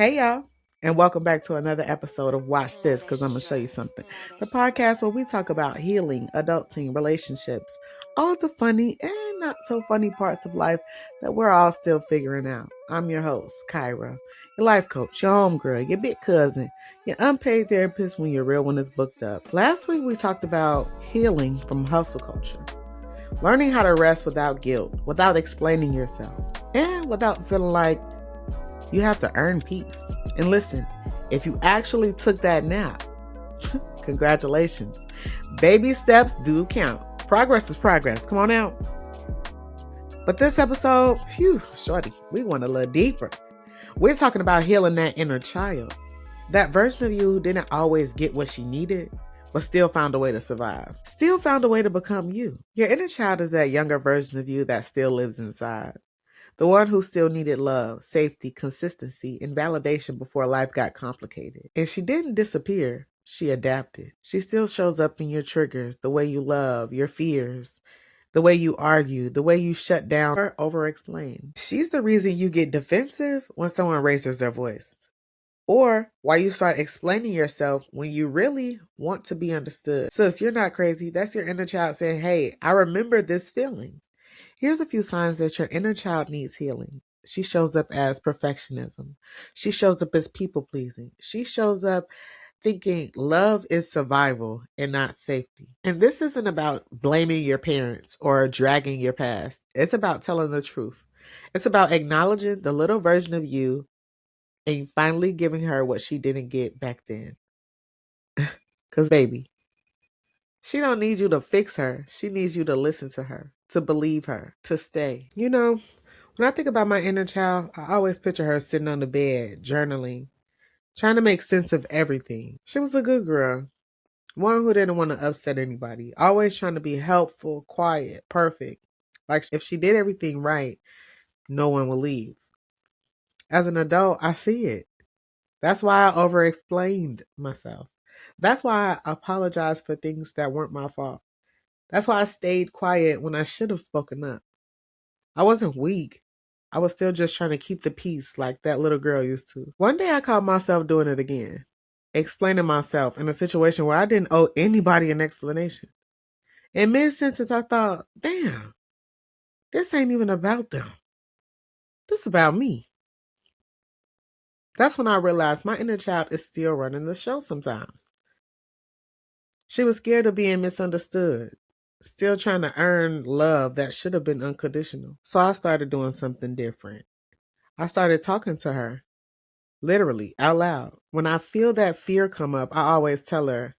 Hey, y'all, and welcome back to another episode of Watch This, because I'm going to show you something. The podcast where we talk about healing, adulting, relationships, all the funny and not so funny parts of life that we're all still figuring out. I'm your host, Kyra, your life coach, your homegirl, your big cousin, your unpaid therapist when your real one is booked up. Last week, we talked about healing from hustle culture, learning how to rest without guilt, without explaining yourself, and without feeling like you have to earn peace. And listen, if you actually took that nap, congratulations. Baby steps do count. Progress is progress. Come on out. But this episode, shorty, we went a little deeper. We're talking about healing that inner child. That version of you who didn't always get what she needed, but still found a way to survive. Still found a way to become you. Your inner child is that younger version of you that still lives inside. The one who still needed love, safety, consistency, and validation before life got complicated. And she didn't disappear. She adapted. She still shows up in your triggers, the way you love, your fears, the way you argue, the way you shut down or over-explain. She's the reason you get defensive when someone raises their voice. Or why you start explaining yourself when you really want to be understood. Sis, you're not crazy. That's your inner child saying, hey, I remember this feeling. Here's a few signs that your inner child needs healing. She shows up as perfectionism. She shows up as people-pleasing. She shows up thinking love is survival and not safety. And this isn't about blaming your parents or dragging your past. It's about telling the truth. It's about acknowledging the little version of you and finally giving her what she didn't get back then. Because, baby, she don't need you to fix her. She needs you to listen to her, to believe her, to stay. You know, when I think about my inner child, I always picture her sitting on the bed, journaling, trying to make sense of everything. She was a good girl, one who didn't want to upset anybody, always trying to be helpful, quiet, perfect. Like if she did everything right, no one would leave. As an adult, I see it. That's why I over-explained myself. That's why I apologized for things that weren't my fault. That's why I stayed quiet when I should have spoken up. I wasn't weak. I was still just trying to keep the peace like that little girl used to. One day I caught myself doing it again, explaining myself in a situation where I didn't owe anybody an explanation. In mid-sentence, I thought, damn, this ain't even about them. This is about me. That's when I realized my inner child is still running the show sometimes. She was scared of being misunderstood, still trying to earn love that should have been unconditional. So I started doing something different. I started talking to her, literally, out loud. When I feel that fear come up, I always tell her,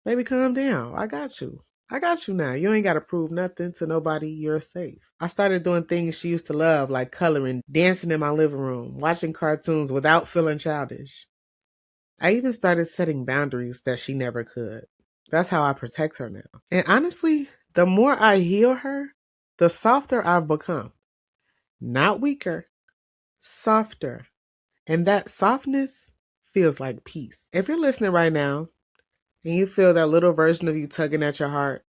baby, calm down. I got you. I got you now. You ain't got to prove nothing to nobody. You're safe. I started doing things she used to love, like coloring, dancing in my living room, watching cartoons without feeling childish. I even started setting boundaries that she never could. That's how I protect her now. And honestly, the more I heal her, the softer I've become. Not weaker, softer. And that softness feels like peace. If you're listening right now and you feel that little version of you tugging at your heart,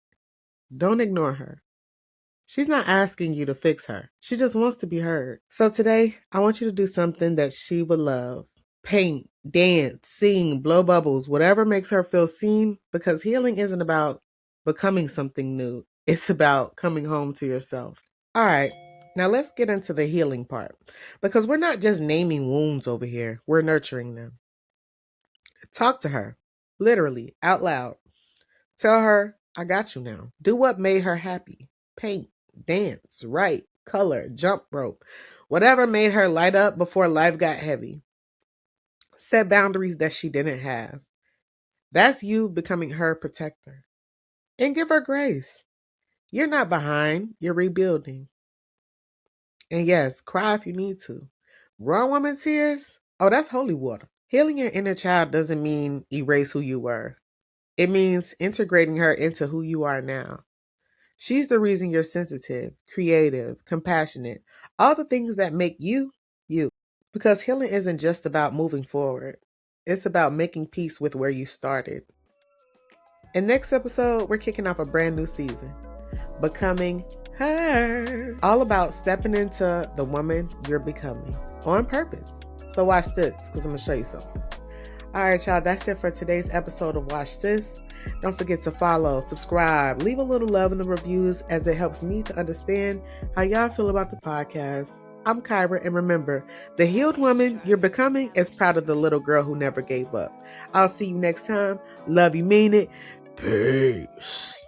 don't ignore her. She's not asking you to fix her. She just wants to be heard. So today, I want you to do something that she would love. Paint, dance, sing, blow bubbles, whatever makes her feel seen, because healing isn't about becoming something new. It's about coming home to yourself. All right, now let's get into the healing part, because we're not just naming wounds over here. We're nurturing them. Talk to her, literally, out loud. Tell her, I got you now. Do what made her happy. Paint, dance, write, color, jump rope, whatever made her light up before life got heavy. Set boundaries that she didn't have. That's you becoming her protector. And give her grace. You're not behind, you're rebuilding. And yes, cry if you need to. Grown woman tears? Oh, that's holy water. Healing your inner child doesn't mean erase who you were. It means integrating her into who you are now. She's the reason you're sensitive, creative, compassionate, all the things that make you, you. Because healing isn't just about moving forward. It's about making peace with where you started. In next episode, we're kicking off a brand new season. Becoming her. All about stepping into the woman you're becoming. On purpose. So watch this, because I'm going to show you something. All right, y'all, that's it for today's episode of Watch This. Don't forget to follow, subscribe, leave a little love in the reviews as it helps me to understand how y'all feel about the podcast. I'm Kyra, and remember, the healed woman you're becoming is proud of the little girl who never gave up. I'll see you next time. Love you, mean it. Peace.